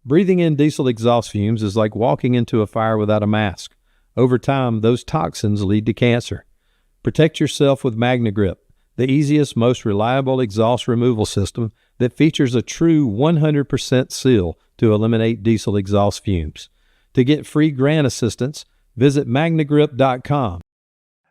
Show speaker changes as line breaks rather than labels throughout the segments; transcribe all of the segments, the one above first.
Breathing in diesel exhaust fumes is like walking into a fire without a mask. Over time, those toxins lead to cancer. Protect yourself with Magnegrip, the easiest, most reliable exhaust removal system that features a true 100% seal to eliminate diesel exhaust fumes. To get free grant assistance, visit magnegrip.com.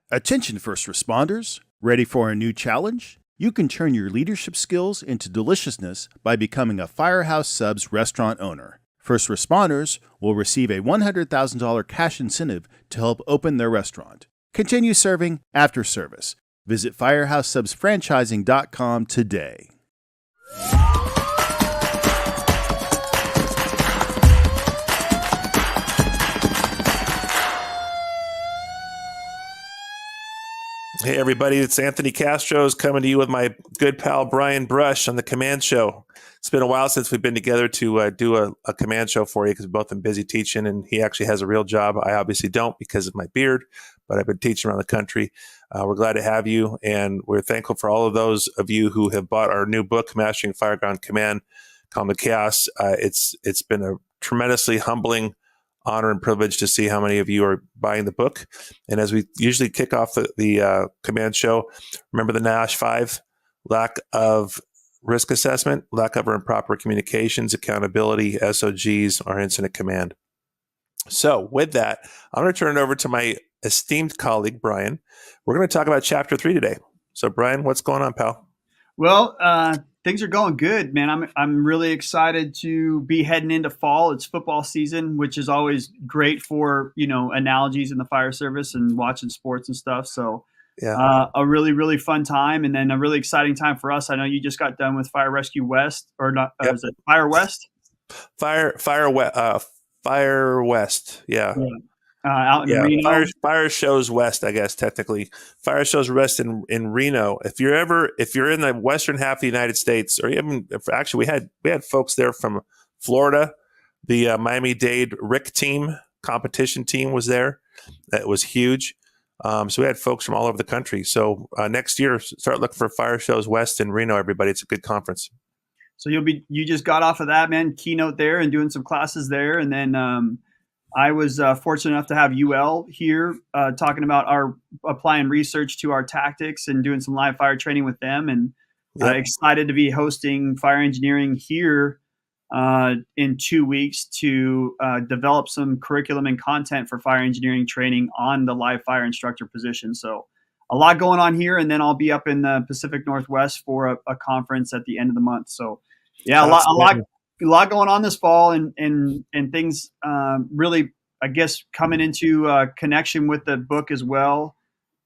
Attention first responders, ready for a new challenge? You can turn your leadership skills into deliciousness by becoming a Firehouse Subs restaurant owner. First responders will receive a $100,000 cash incentive to help open their restaurant. Continue serving after service. Visit firehousesubsfranchising.com today.
Hey everybody, it's Anthony Kastros coming to you with my good pal Brian Brush on the Command Show. It's been a while since we've been together to do a Command Show for you because we've both been busy teaching, and he actually has a real job. I obviously don't because of my beard, but I've been teaching around the country. We're glad to have you, and we're thankful for all of those of you who have bought our new book, Mastering Fireground Command, Calm the Chaos. It's been a tremendously humbling honor and privilege to see how many of you are buying the book. And as we usually kick off the Command Show, remember the NIOSH 5, lack of risk assessment, lack of or improper communications, accountability, SOGs, or incident command. So with that, I'm going to turn it over to my esteemed colleague, Brian. We're going to talk about Chapter 3 today. So Brian, what's going on, pal?
Well, things are going good, man. I'm really excited to be heading into fall. It's football season, which is always great for, analogies in the fire service and watching sports and stuff. So yeah, a really, really fun time. And then a really exciting time for us. I know you just got done with Fire Rescue West, or not, yep. Is it Fire West?
Fire West. Yeah.
Out in Reno.
Fire Shows West, I guess, technically. Fire Shows West in Reno. If you're in the western half of the United States, or even actually we had folks there from Florida. The Miami-Dade RIC team, competition team, was there. That was huge. So we had folks from all over the country. So next year, start looking for Fire Shows West in Reno, everybody. It's a good conference.
So you just got off of that, man, keynote there and doing some classes there. And then I was fortunate enough to have UL here talking about our applying research to our tactics and doing some live fire training with them. And excited to be hosting fire engineering here in 2 weeks to develop some curriculum and content for fire engineering training on the live fire instructor position. So a lot going on here. And then I'll be up in the Pacific Northwest for a conference at the end of the month. So yeah, a lot going on this fall, and things really, I guess, coming into connection with the book as well.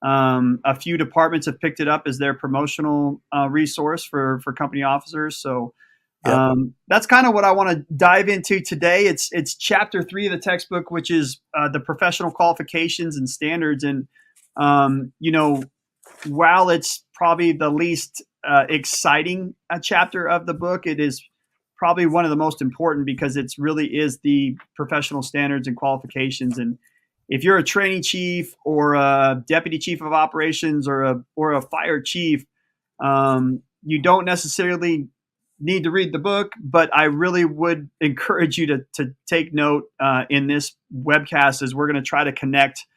A few departments have picked it up as their promotional resource for company officers. So that's kind of what I want to dive into today. It's Chapter 3 of the textbook, which is the professional qualifications and standards. And while it's probably the least exciting chapter of the book, it is probably one of the most important because it really is the professional standards and qualifications. And if you're a training chief or a deputy chief of operations or a fire chief, you don't necessarily need to read the book, but I really would encourage you to take note in this webcast, as we're going to try to connect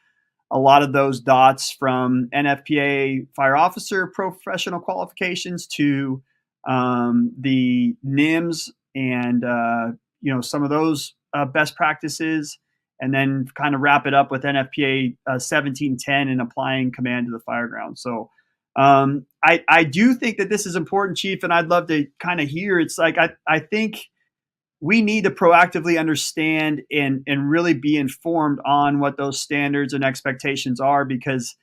a lot of those dots from NFPA fire officer professional qualifications to the NIMS and some of those best practices, and then kind of wrap it up with NFPA 1710 and applying command to the fireground. So I do think that this is important, Chief, and I'd love to kind of hear. It's like I think we need to proactively understand and really be informed on what those standards and expectations are, because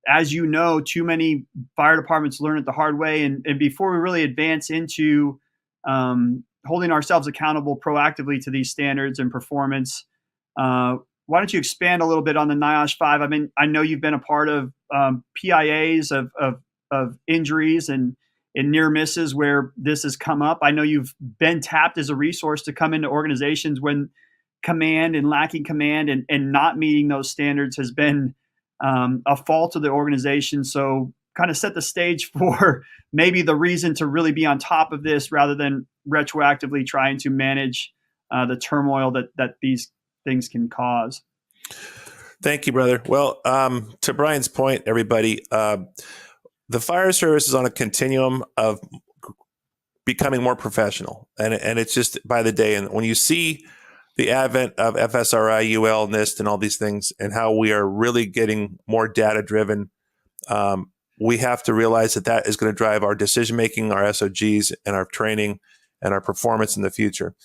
as you know, too many fire departments learn it the hard way. And before we really advance into holding ourselves accountable proactively to these standards and performance, why don't you expand a little bit on the NIOSH 5? I mean, I know you've been a part of PIAs of injuries and near misses where this has come up. I know you've been tapped as a resource to come into organizations when command and lacking command and not meeting those standards has been a fault of the organization. So kind of set the stage for maybe the reason to really be on top of this rather than retroactively trying to manage the turmoil that these things can cause.
Thank you, brother. Well, to Brian's point, everybody, the fire service is on a continuum of becoming more professional, and it's just by the day. And when you see the advent of FSRI, UL, NIST, and all these things, and how we are really getting more data driven, we have to realize that is going to drive our decision making, our SOGs, and our training and our performance in the future.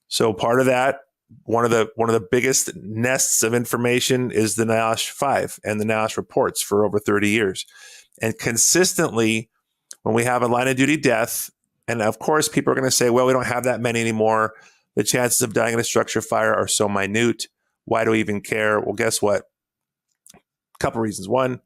So part of that, one of the biggest nests of information is the NIOSH 5 and the NIOSH reports for over 30 years. And consistently, when we have a line of duty death, and of course, people are going to say, well, we don't have that many anymore. The chances of dying in a structure fire are so minute. Why do we even care? Well, guess what? A couple reasons. One,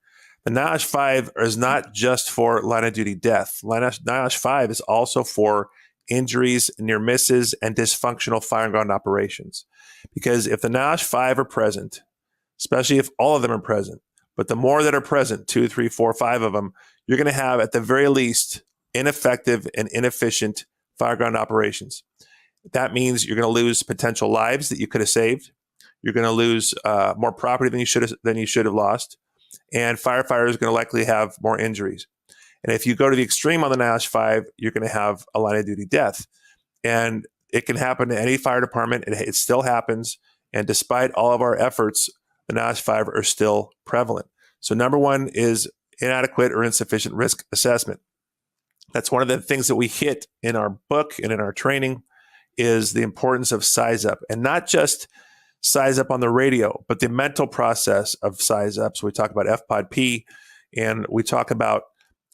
the NIOSH 5 is not just for line of duty death. NIOSH 5 is also for injuries, near misses, and dysfunctional fire and ground operations. Because if the NIOSH 5 are present, especially if all of them are present, but the more that are present, 2, 3, 4, 5 of them, you're going to have at the very least ineffective and inefficient fire ground operations. That means you're going to lose potential lives that you could have saved. You're going to lose more property than you should have lost, and firefighters are going to likely have more injuries. And if you go to the extreme on the NIOSH 5, you're going to have a line of duty death. And it can happen to any fire department. It still happens. And despite all of our efforts, the NIOSH 5 are still prevalent. So number one is inadequate or insufficient risk assessment. That's one of the things that we hit in our book and in our training is the importance of size up, and not just size up on the radio, but the mental process of size up. So we talk about FPOD-P, and we talk about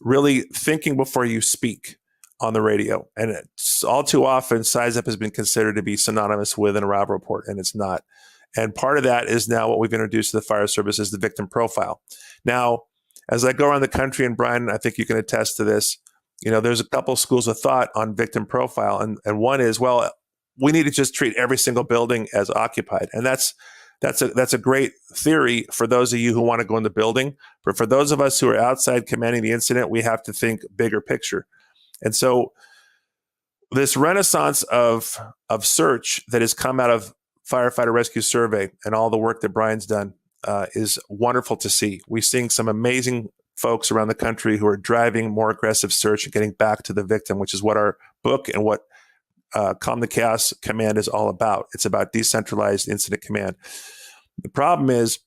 really thinking before you speak on the radio. And it's all too often, size up has been considered to be synonymous with an arrival report, and it's not. And part of that is now what we've introduced to the fire service is the victim profile. Now, as I go around the country, and Brian, I think you can attest to this, there's a couple schools of thought on victim profile. And one is, well, we need to just treat every single building as occupied. And that's a great theory for those of you who want to go in the building. But for those of us who are outside commanding the incident, we have to think bigger picture. And so this renaissance of search that has come out of Firefighter Rescue Survey and all the work that Brian's done is wonderful to see. We're seeing some amazing folks around the country who are driving more aggressive search and getting back to the victim, which is what our book and what Calm the Chaos Command is all about. It's about decentralized incident command. The problem is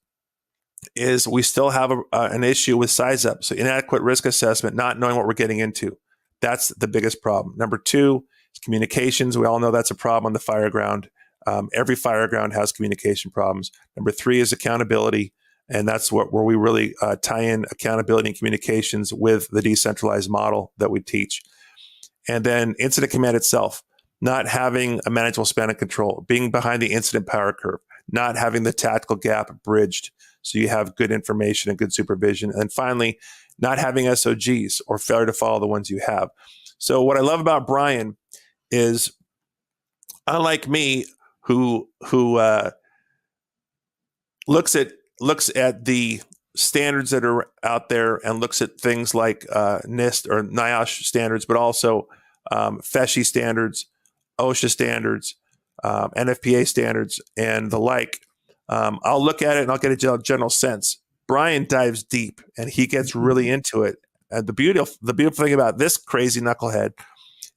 we still have an issue with size up. So inadequate risk assessment, not knowing what we're getting into. That's the biggest problem. Number two is communications. We all know that's a problem on the fireground. Every fireground has communication problems. Number three is accountability. And that's where we really tie in accountability and communications with the decentralized model that we teach. And then incident command itself, not having a manageable span of control, being behind the incident power curve, not having the tactical gap bridged so you have good information and good supervision. And finally, not having SOGs or failure to follow the ones you have. So what I love about Brian is, unlike me, who looks at the standards that are out there and looks at things like NIST or NIOSH standards, but also FESHI standards, OSHA standards, NFPA standards, and the like. I'll look at it and I'll get a general sense. Brian dives deep and he gets really into it. And the beautiful thing about this crazy knucklehead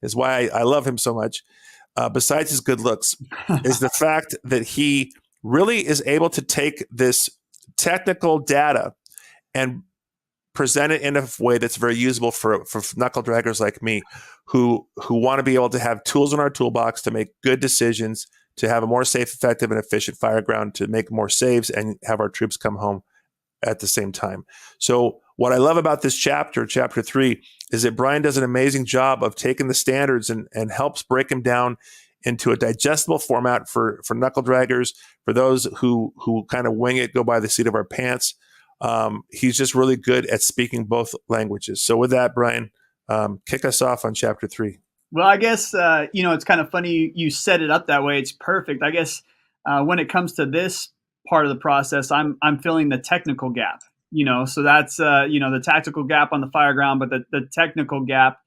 is why I love him so much, besides his good looks, is the fact that he really is able to take this technical data and present it in a way that's very usable for knuckle draggers like me, who want to be able to have tools in our toolbox to make good decisions, to have a more safe, effective, and efficient fireground, to make more saves and have our troops come home at the same time. So what I love about this chapter 3, is that Brian does an amazing job of taking the standards and helps break them down into a digestible format for knuckle draggers, for those who kind of wing it, go by the seat of our pants. He's just really good at speaking both languages. So with that, Brian, kick us off on chapter 3.
Well, I guess, it's kind of funny you set it up that way. It's perfect. I guess when it comes to this part of the process, I'm filling the technical gap, so that's, the tactical gap on the fireground, but the technical gap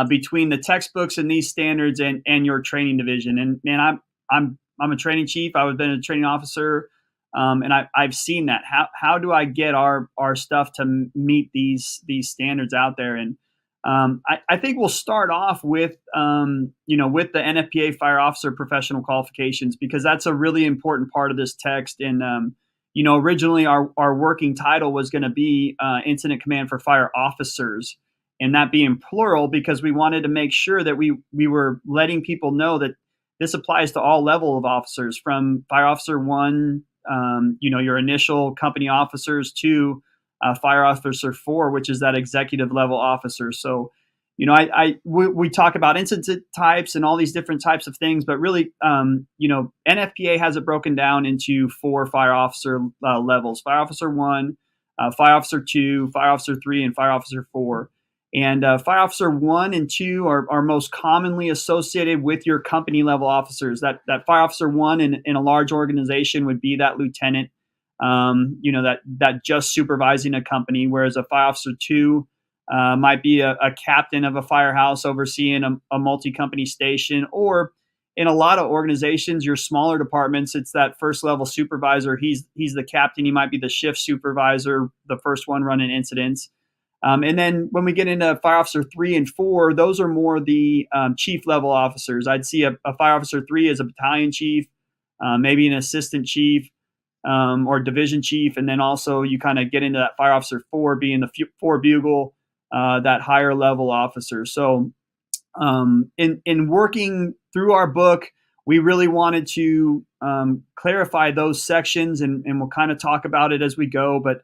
between the textbooks and these standards and your training division. And man, I'm a training chief. I've been a training officer, and I've seen that. How do I get our stuff to meet these standards out there? And I think we'll start off with with the NFPA Fire Officer Professional Qualifications, because that's a really important part of this text. And originally our working title was going to be Incident Command for Fire Officers, and that being plural because we wanted to make sure that we were letting people know that this applies to all level of officers, from Fire Officer 1, your initial company officers, to Fire Officer 4, which is that executive level officer. So, we talk about incident types and all these different types of things, but really, NFPA has it broken down into 4 fire officer levels: Fire Officer 1, Fire Officer 2, Fire Officer 3, and Fire Officer 4. And Fire Officer 1 and 2 are most commonly associated with your company level officers. That Fire Officer 1 in a large organization would be that lieutenant, that just supervising a company, whereas a Fire Officer 2 might be a captain of a firehouse overseeing a multi-company station. Or in a lot of organizations, your smaller departments, it's that first level supervisor. He's the captain. He might be the shift supervisor, the first one running incidents. And then when we get into Fire Officer 3 and 4, those are more the chief level officers. I'd see a Fire Officer 3 as a battalion chief, maybe an assistant chief, or division chief. And then also you kind of get into that Fire Officer 4 being the 4 bugle, that higher level officer. So in working through our book, we really wanted to clarify those sections, and we'll kind of talk about it as we go. But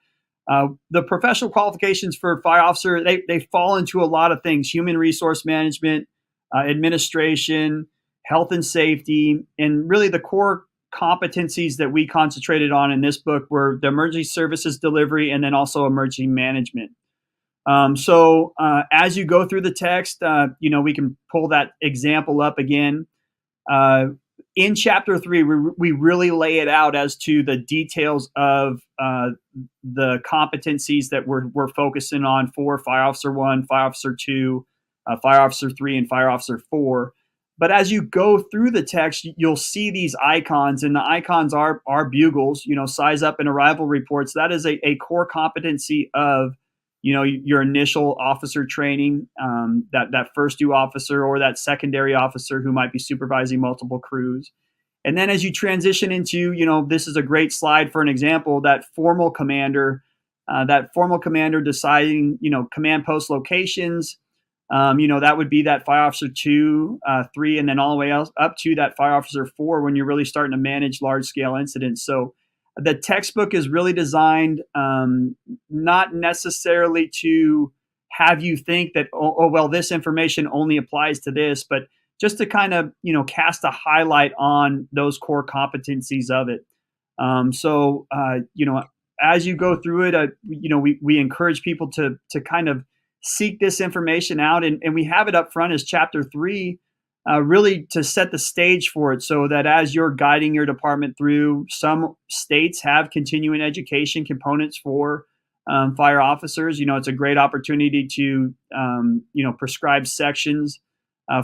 the professional qualifications for fire officer, they fall into a lot of things: human resource management, administration, health and safety. And really the core competencies that we concentrated on in this book were the emergency services delivery and then also emergency management. So as you go through the text, we can pull that example up again. In chapter 3, we really lay it out as to the details of the competencies that we're focusing on for Fire Officer 1, Fire Officer 2, Fire Officer 3, and Fire Officer 4. But as you go through the text, you'll see these icons, and the icons are bugles, size up and arrival reports. That is a core competency of your initial officer training, that first due officer or that secondary officer who might be supervising multiple crews. And then as you transition into, this is a great slide for an example, that formal commander deciding, command post locations, that would be that Fire Officer 2, 3, and then all the way else up to that Fire Officer 4 when you're really starting to manage large scale incidents. So the textbook is really designed not necessarily to have you think that, this information only applies to this, but just to kind of, cast a highlight on those core competencies of it. As you go through it, we encourage people to kind of seek this information out, and we have it up front as chapter 3. Really to set the stage for it, so that as you're guiding your department through, some states have continuing education components for fire officers. It's a great opportunity to, prescribe sections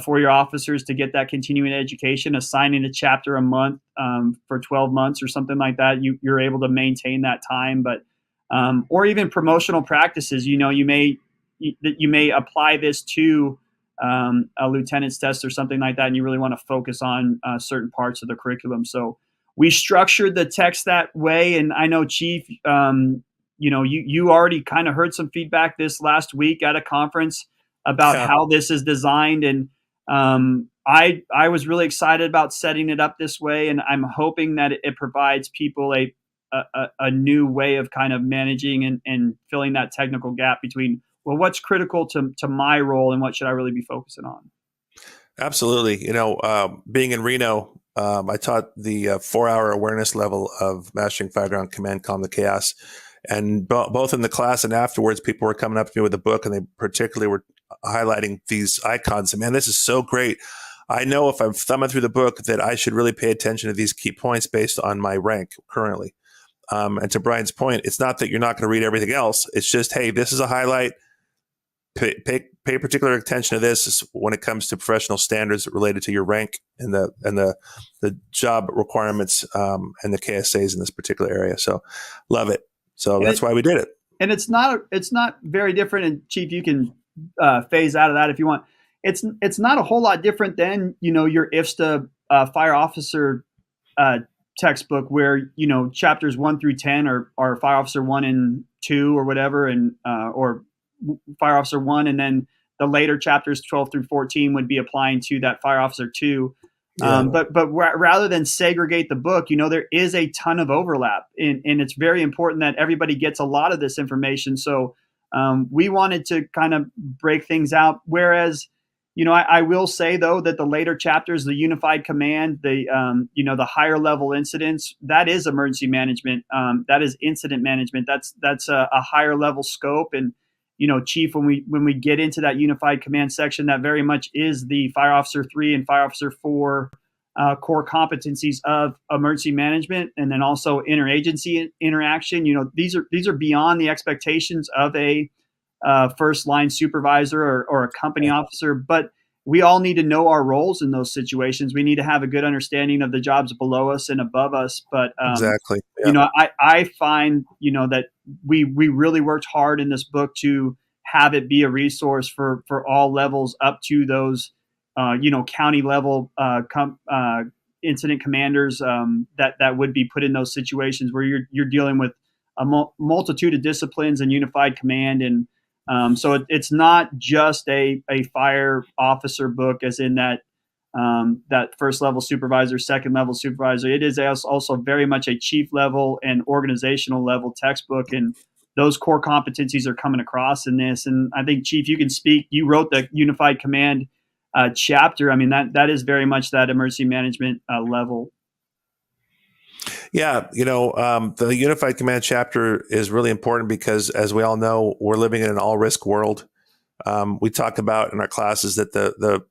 for your officers to get that continuing education, assigning a chapter a month for 12 months or something like that. You're able to maintain that time, but or even promotional practices. You may apply this to a lieutenant's test or something like that, and you really want to focus on certain parts of the curriculum. So we structured the text that way. And I know, Chief, you already kind of heard some feedback this last week at a conference about how this is designed. And I was really excited about setting it up this way, and I'm hoping that it provides people a new way of kind of managing and filling that technical gap between, what's critical to my role and what should I really be focusing on?
Absolutely. Being in Reno, I taught the 4-hour awareness level of mastering Fireground Command, Calm the Chaos. And both in the class and afterwards, people were coming up to me with a book, and they particularly were highlighting these icons. And man, this is so great. I know if I'm thumbing through the book that I should really pay attention to these key points based on my rank currently. And to Brian's point, it's not that you're not going to read everything else. It's just, hey, this is a highlight. pay particular attention to this when it comes to professional standards related to your rank and the job requirements and the KSAs in this particular area. So love it. So that's why we did it.
And it's not very different. And Chief, you can phase out of that if you want. It's not a whole lot different than, your IFSTA fire officer textbook, where, chapters 1 through 10 are fire officer 1 and 2 or whatever, and or fire officer 1, and then the later chapters 12 through 14 would be applying to that fire officer 2. Yeah. But rather than segregate the book, there is a ton of overlap, and it's very important that everybody gets a lot of this information. So we wanted to kind of break things out. Whereas, I will say though that the later chapters, the unified command, the higher level incidents, that is emergency management. That is incident management. That's a higher level scope. And Chief, when we get into that unified command section, that very much is the Fire Officer 3 and Fire Officer 4 core competencies of emergency management, and then also interagency interaction. These are beyond the expectations of a first line supervisor or a company officer, but we all need to know our roles in those situations. We need to have a good understanding of the jobs below us and above us. But
exactly, yeah.
I find that we really worked hard in this book to have it be a resource for all levels up to those county level incident commanders that would be put in those situations where you're dealing with a multitude of disciplines and unified command. And so it's not just a fire officer book, as in that first level supervisor, second level supervisor. It is also very much a chief level and organizational level textbook, and those core competencies are coming across in this. And I think, Chief, you can speak. You wrote the unified command chapter. I mean, that is very much that emergency management level.
Yeah, the Unified Command chapter is really important because, as we all know, we're living in an all-risk world. We talk about in our classes that the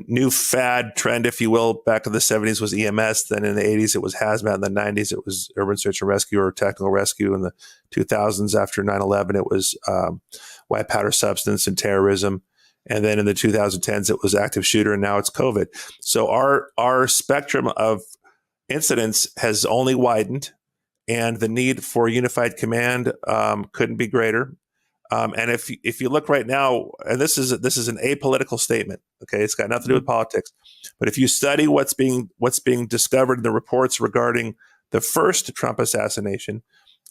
new fad trend, if you will, back in the 70s was EMS. Then in the 80s, it was hazmat. In the 90s, it was urban search and rescue or technical rescue. In the 2000s, after 9/11, it was white powder substance and terrorism. And then in the 2010s, it was active shooter, and now it's COVID. So our spectrum of incidents has only widened, and the need for unified command couldn't be greater. And if you look right now, and this is an apolitical statement, okay, it's got nothing to do with politics, but if you study what's being discovered in the reports regarding the first Trump assassination,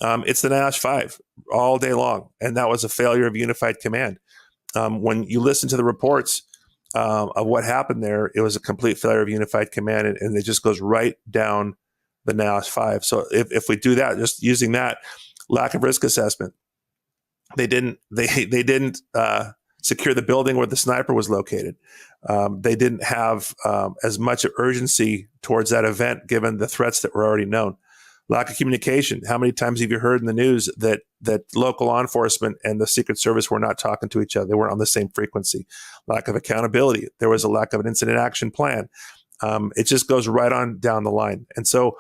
it's the NIOSH 5 all day long, and that was a failure of unified command. When you listen to the reports of what happened there, it was a complete failure of unified command, and it just goes right down the NIOSH 5. So if we do that, just using that lack of risk assessment, they didn't secure the building where the sniper was located. They didn't have as much urgency towards that event, given the threats that were already known. Lack of communication. How many times have you heard in the news that local law enforcement and the Secret Service were not talking to each other? They weren't on the same frequency. Lack of accountability. There was a lack of an incident action plan. It just goes right on down the line. And so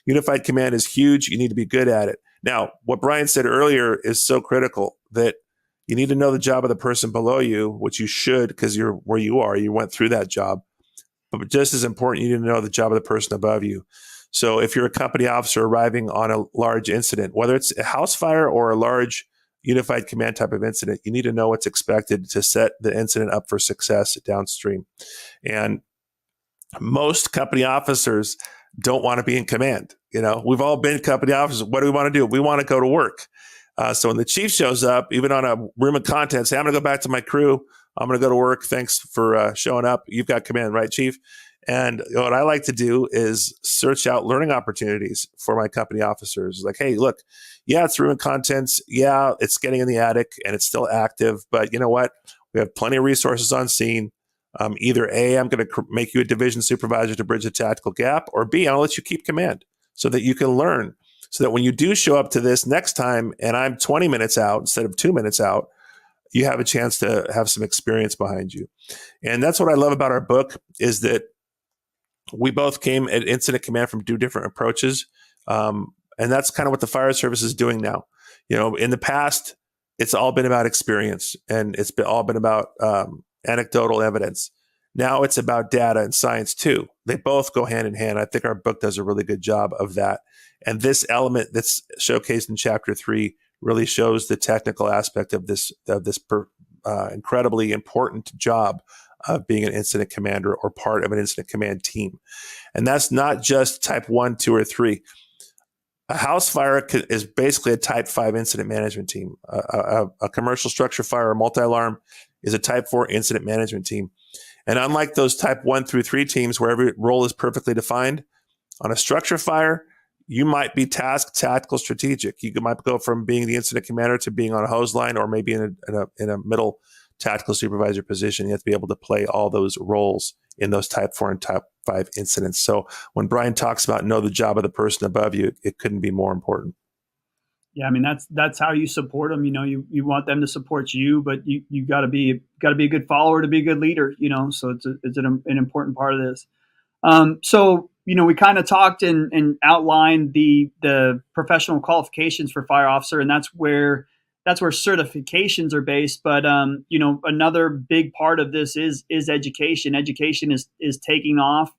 unified command is huge. You need to be good at it. Now, what Brian said earlier is so critical, that you need to know the job of the person below you, which you should, because you're where you are. You went through that job. But just as important, you need to know the job of the person above you. So if you're a company officer arriving on a large incident, whether it's a house fire or a large unified command type of incident, you need to know what's expected to set the incident up for success downstream. And most company officers don't want to be in command. We've all been company officers. What do we want to do? We want to go to work. So when the chief shows up, even on a room of contents, say, I'm going to go back to my crew. I'm going to go to work. Thanks for showing up. You've got command, right, Chief? And what I like to do is search out learning opportunities for my company officers. Like, hey, look, yeah, it's room and contents. Yeah, it's getting in the attic and it's still active. But you know what? We have plenty of resources on scene. Either A, I'm going to make you a division supervisor to bridge the tactical gap, or B, I'll let you keep command so that you can learn. So that when you do show up to this next time and I'm 20 minutes out instead of 2 minutes out, you have a chance to have some experience behind you. And that's what I love about our book, is that we both came at incident command from two different approaches. And that's kind of what the fire service is doing now. In the past, it's all been about experience, and all been about anecdotal evidence. Now it's about data and science too. They both go hand in hand. I think our book does a really good job of that. And this element that's showcased in chapter 3 really shows the technical aspect of this incredibly important job of being an incident commander or part of an incident command team. And that's not just type 1, 2, or 3. A house fire is basically a type 5 incident management team. A commercial structure fire or multi-alarm is a type 4 incident management team. And unlike those type 1 through 3 teams where every role is perfectly defined, on a structure fire, you might be task, tactical, strategic. You might go from being the incident commander to being on a hose line, or maybe in a middle tactical supervisor position. You have to be able to play all those roles in those type 4 and type 5 incidents. So when Brian talks about know the job of the person above you, it couldn't be more important.
Yeah, I mean that's how you support them. You want them to support you, but you got to be a good follower to be a good leader. So it's an important part of this. So we kind of talked and outlined the professional qualifications for fire officer, and that's where certifications are based. But another big part of this is education. Education is taking off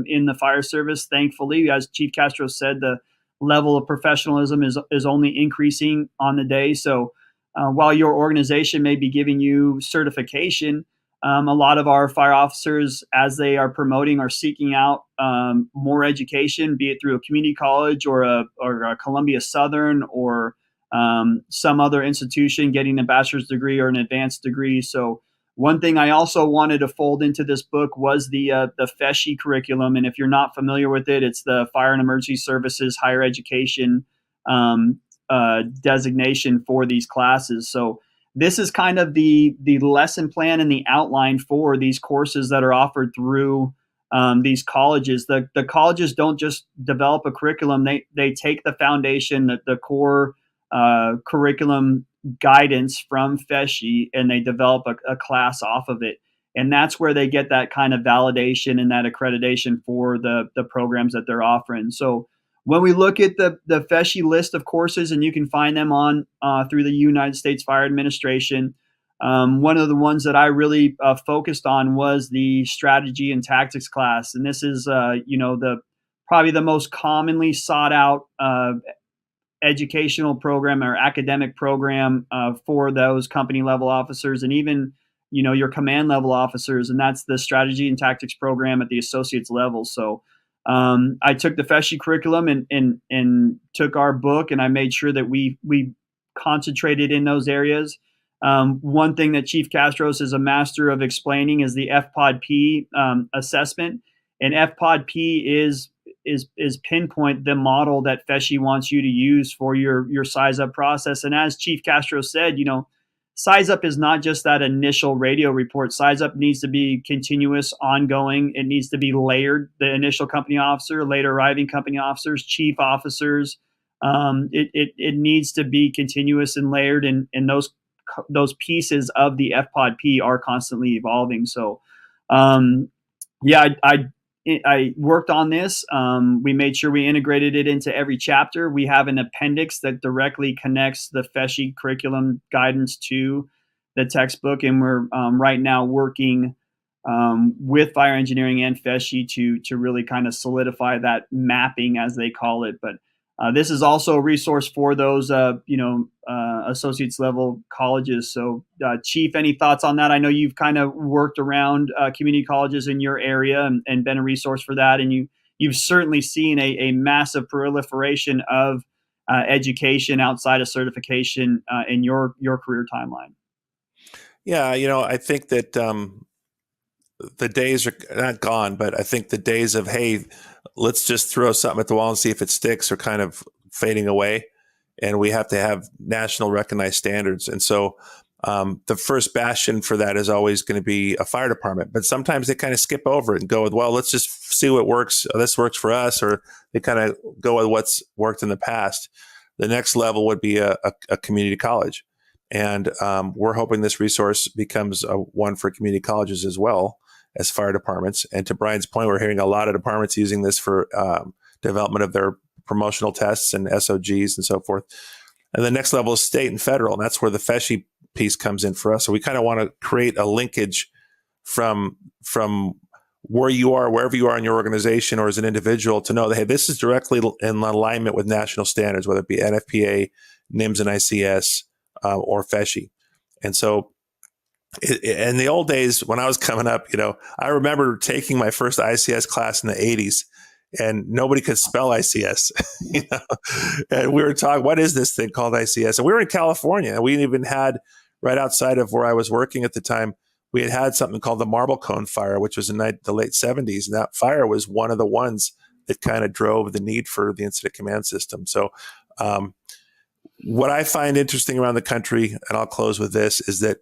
in the fire service. Thankfully, as Chief Kastros said, the level of professionalism is only increasing on the day. So while your organization may be giving you certification, a lot of our fire officers, as they are promoting, are seeking out more education, be it through a community college or a Columbia Southern or some other institution, getting a bachelor's degree or an advanced degree. So one thing I also wanted to fold into this book was the FESHE curriculum. And if you're not familiar with it, it's the Fire and Emergency Services Higher Education designation for these classes. So this is kind of the lesson plan and the outline for these courses that are offered through these colleges. The colleges don't just develop a curriculum. They take the foundation, the core curriculum guidance from FESHE, and they develop a class off of it. And that's where they get that kind of validation and that accreditation for the programs that they're offering. So when we look at the FESHE list of courses, and you can find them on through the United States Fire Administration, one of the ones that I really focused on was the strategy and tactics class. And this is probably the most commonly sought out educational program or academic program for those company level officers, and even your command level officers, and that's the strategy and tactics program at the associates level. So I took the FESHE curriculum and took our book, and I made sure that we concentrated in those areas. One thing that Chief Kastros is a master of explaining is the FPOD-P assessment, and FPOD-P is pinpoint the model that FESHE wants you to use for your size up process. And as Chief Kastros said, size up is not just that initial radio report. Size up needs to be continuous, ongoing. It needs to be layered. The initial company officer, later arriving company officers, chief officers. It needs to be continuous and layered, and those pieces of the FPOD-P are constantly evolving. So, I worked on this. We made sure we integrated it into every chapter. We have an appendix that directly connects the FESHE curriculum guidance to the textbook. And we're right now working with fire engineering and FESHE to really kind of solidify that mapping, as they call it. But this is also a resource for those, associates level colleges. So, Chief, any thoughts on that? I know you've kind of worked around community colleges in your area and been a resource for that, and you've certainly seen a massive proliferation of education outside of certification in your career timeline.
Yeah, I think that the days are not gone, but I think the days of, hey, let's just throw something at the wall and see if it sticks, are kind of fading away. And we have to have national recognized standards. And so the first bastion for that is always going to be a fire department. But sometimes they kind of skip over it and go with, well, let's just see what works. Oh, this works for us. Or they kind of go with what's worked in the past. The next level would be a community college. And we're hoping this resource becomes one for community colleges as well as fire departments. And to Brian's point, we're hearing a lot of departments using this for development of their promotional tests and SOGs and so forth. And the next level is state and federal. And that's where the FESHI piece comes in for us. So we kind of want to create a linkage from where you are, wherever you are in your organization or as an individual, to know that, hey, this is directly in alignment with national standards, whether it be NFPA, NIMS and ICS, or FESHI. And so in the old days, when I was coming up, I remember taking my first ICS class in the 80s, and nobody could spell ICS, and we were talking, what is this thing called ICS? And we were in California, and we even had, right outside of where I was working at the time, we had something called the Marble Cone Fire, which was in the late 70s. And that fire was one of the ones that kind of drove the need for the incident command system. So what I find interesting around the country, and I'll close with this, is that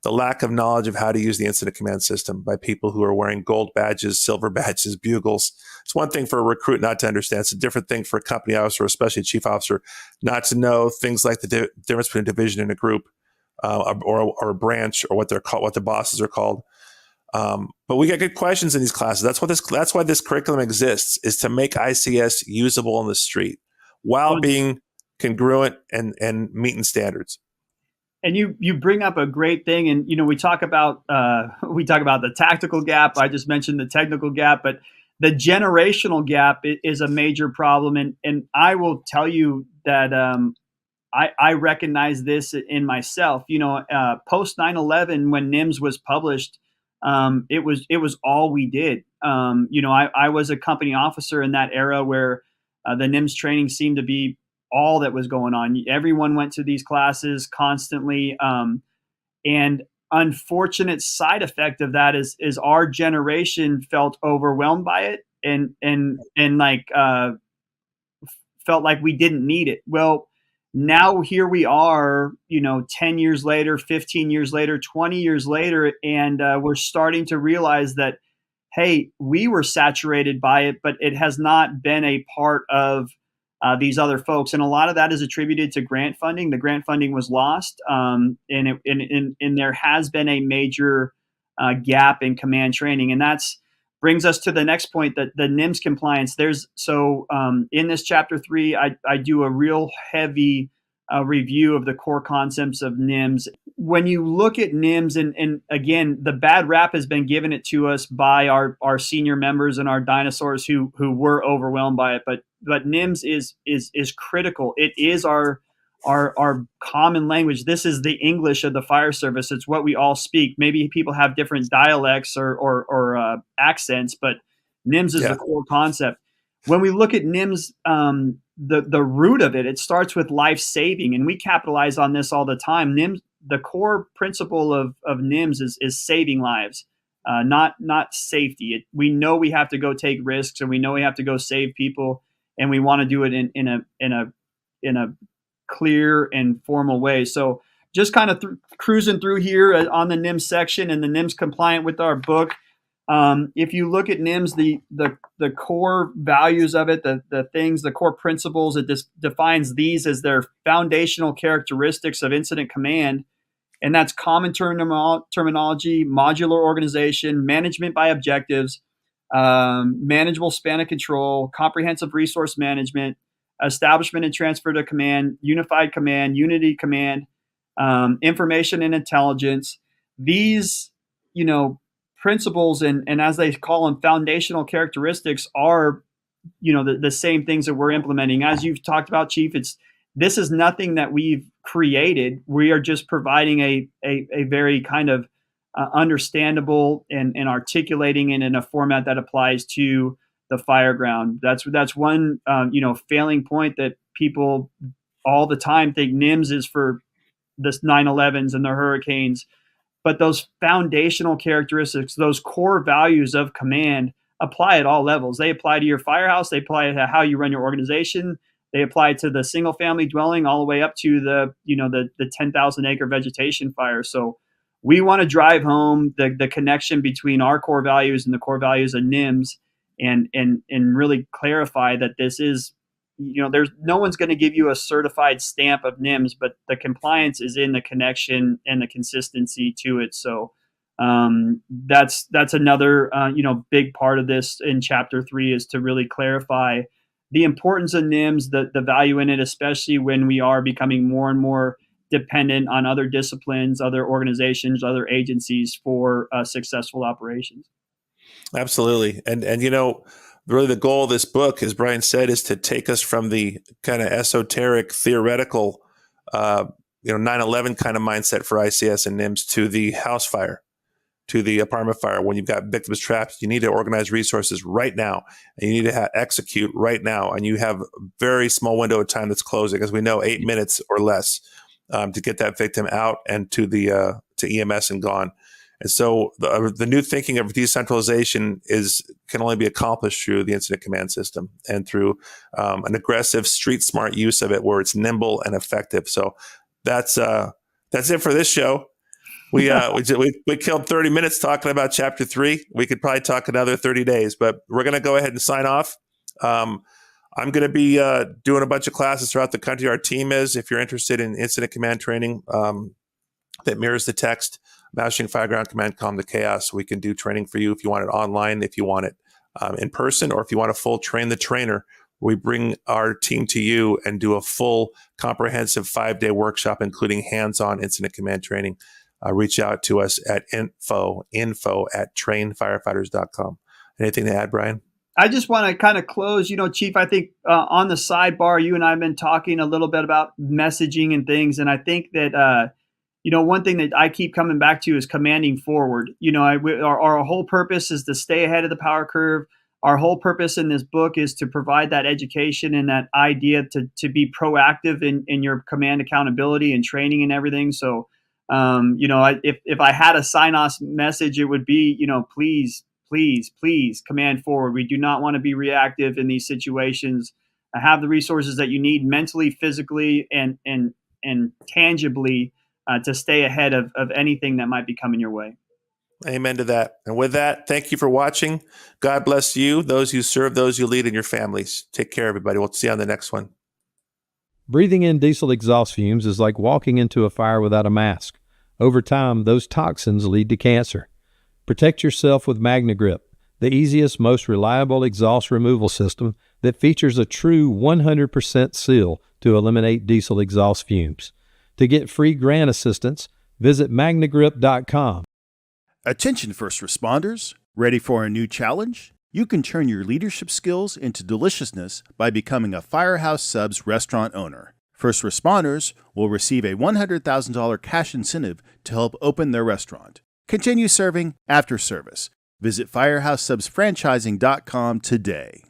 the lack of knowledge of how to use the incident command system by people who are wearing gold badges, silver badges, bugles. It's one thing for a recruit not to understand. It's a different thing for a company officer, especially a chief officer, not to know things like the difference between a division and a group, or a branch, or what they're called, what the bosses are called. But we get good questions in these classes. That's why this curriculum exists, is to make ICS usable in the street while being congruent and meeting standards.
And you bring up a great thing, and we talk about the tactical gap. I just mentioned the technical gap, but the generational gap is a major problem. And I will tell you that I recognize this in myself. Post 9/11, when NIMS was published, it was all we did. I was a company officer in that era where the NIMS training seemed to be all that was going on. Everyone went to these classes constantly. And unfortunate side effect of that is our generation felt overwhelmed by it and felt like we didn't need it. Well, now here we are, 10 years later, 15 years later, 20 years later, and we're starting to realize that, hey, we were saturated by it, but it has not been a part of these other folks. And a lot of that is attributed to grant funding. The grant funding was lost, and there has been a major gap in command training. And that's brings us to the next point, that the NIMS compliance. In this chapter 3, I do a real heavy review of the core concepts of NIMS. When you look at NIMS, and again, the bad rap has been given it to us by our senior members and our dinosaurs who were overwhelmed by it. But NIMS is critical. It is our common language. This is the English of the fire service. It's what we all speak. Maybe people have different dialects or accents, but NIMS is the core concept. When we look at NIMS, the root of it starts with life saving, and we capitalize on this all the time. NIMS, the core principle of NIMS is saving lives, not safety. We know we have to go take risks, and we know we have to go save people, and we want to do it in a clear and formal way. So just kind of cruising through here on the NIMS section and the NIMS compliant with our book. If you look at NIMS, the core values of it, the core principles, it defines these as their foundational characteristics of incident command. And that's common terminology, modular organization, management by objectives, manageable span of control, comprehensive resource management, establishment and transfer to command, unified command, unity command, information and intelligence. These, principles and as they call them, foundational characteristics are, the same things that we're implementing. As you've talked about, Chief, this is nothing that we've created. We are just providing a very kind of understandable and articulating it in a format that applies to the Fireground. That's one failing point, that people all the time think NIMS is for the 9/11s and the hurricanes. But those foundational characteristics, those core values of command, apply at all levels. They apply to your firehouse. They apply to how you run your organization. They apply to the single family dwelling all the way up to the 10,000 acre vegetation fire. So we want to drive home the connection between our core values and the core values of NIMS, and really clarify that this is, there's no one's going to give you a certified stamp of NIMS, but the compliance is in the connection and the consistency to it. So that's another big part of this in chapter 3, is to really clarify the importance of NIMS, the value in it, especially when we are becoming more and more dependent on other disciplines, other organizations, other agencies for successful operations.
Absolutely. And really the goal of this book, as Brian said, is to take us from the kind of esoteric, theoretical, 9/11 kind of mindset for ICS and NIMS to the house fire, to the apartment fire. When you've got victims trapped, you need to organize resources right now, and you need to execute right now. And you have a very small window of time that's closing, as we know, 8 minutes or less, to get that victim out and to the to EMS and gone. And so the new thinking of decentralization can only be accomplished through the incident command system and through an aggressive, street smart use of it, where it's nimble and effective. So that's it for this show. We killed 30 minutes talking about chapter 3. We could probably talk another 30 days, but we're going to go ahead and sign off. I'm going to be doing a bunch of classes throughout the country. Our team is, if you're interested in incident command training that mirrors the text, mastering Fireground Command, Calm the Chaos. We can do training for you if you want it online, if you want it in person, or if you want a full train the trainer. We bring our team to you and do a full comprehensive 5-day workshop, including hands-on incident command training. Reach out to us at info@trainfirefighters.com. Anything to add, Brian?
I just want to kind of close, Chief, I think on the sidebar, you and I have been talking a little bit about messaging and things. And I think that, one thing that I keep coming back to is commanding forward. Our whole purpose is to stay ahead of the power curve. Our whole purpose in this book is to provide that education and that idea to be proactive in your command accountability and training and everything. So, if I had a sign-off message, it would be, please command forward. We do not want to be reactive in these situations. Have the resources that you need mentally, physically, and tangibly to stay ahead of anything that might be coming your way.
Amen to that. And with that, thank you for watching. God bless you, those you serve, those you lead, and your families. Take care, everybody. We'll see you on the next one.
Breathing in diesel exhaust fumes is like walking into a fire without a mask. Over time, those toxins lead to cancer. Protect yourself with Magnegrip, the easiest, most reliable exhaust removal system that features a true 100% seal to eliminate diesel exhaust fumes. To get free grant assistance, visit Magnegrip.com.
Attention first responders, ready for a new challenge? You can turn your leadership skills into deliciousness by becoming a Firehouse Subs restaurant owner. First responders will receive a $100,000 cash incentive to help open their restaurant. Continue serving after service. Visit firehousesubsfranchising.com today.